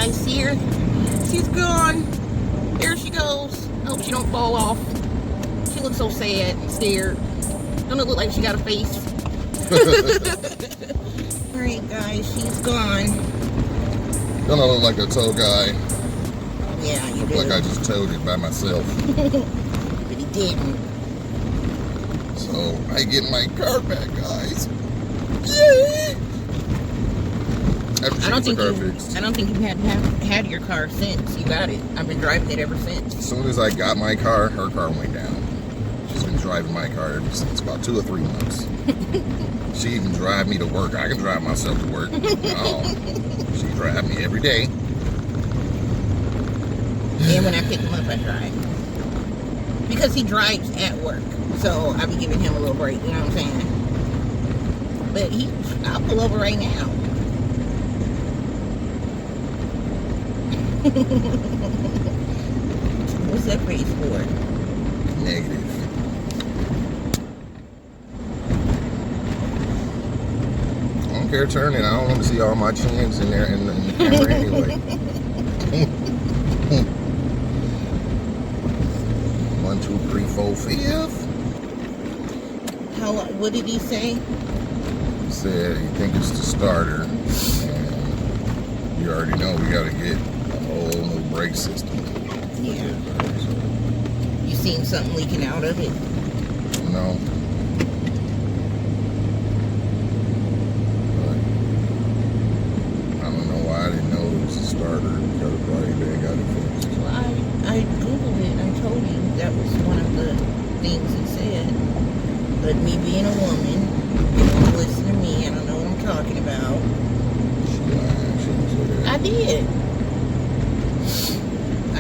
guys, see her? She's gone. There she goes. I hope she don't fall off. She looks so sad and scared. Don't it look like she got a face? Alright guys, she's gone. Don't I look like a tow guy? Yeah, you do. Like I just towed it by myself. But he didn't. So I get my car back, guys. Yay! I don't think you had your car since you got it. I've been driving it ever since. As soon as I got my car, her car went down. She's been driving my car ever since, about 2 or 3 months. She even drive me to work. I can drive myself to work. No, she drive me every day. And when I pick him up, I drive. Because he drives at work. So I be giving him a little break, you know what I'm saying? But I'll pull over right now. What's that face for? Negative. I don't care turning. I don't want to see all my chins in there in the camera anyway. 1, 2, 3, 4, 5. What did he say? He said he think it's the starter, and you already know we got to get a whole new brake system. Yeah. You seen something leaking out of it? No. But I don't know why I didn't know it was a starter. Because probably they got it fixed. Well, I Googled it and I told you that was one of the things it said. But me being a woman, you don't listen to me, I don't know what I'm talking about. She lied. She didn't say that. I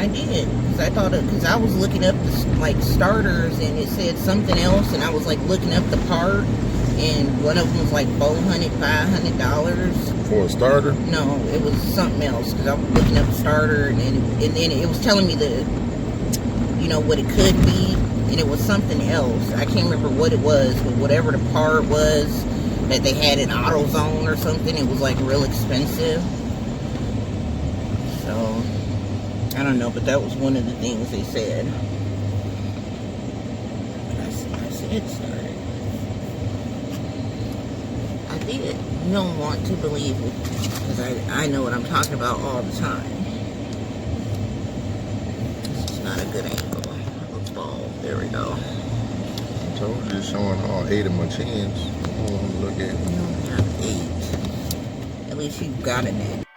did. Because I thought because I was looking up like starters and it said something else and I was like looking up the part and one of them was like $400, $500. For a starter? No, it was something else because I was looking up the starter and then it was telling me what it could be. And it was something else. I can't remember what it was, but whatever the part was that they had in AutoZone or something, it was like real expensive. So, I don't know, but that was one of the things they said. But I said started. I did. You don't want to believe it, because I know what I'm talking about all the time. This is not a good angle. There we go. I told you it's showing all 8 of my chins. I don't want to look at it. You don't have 8. At least you got a net.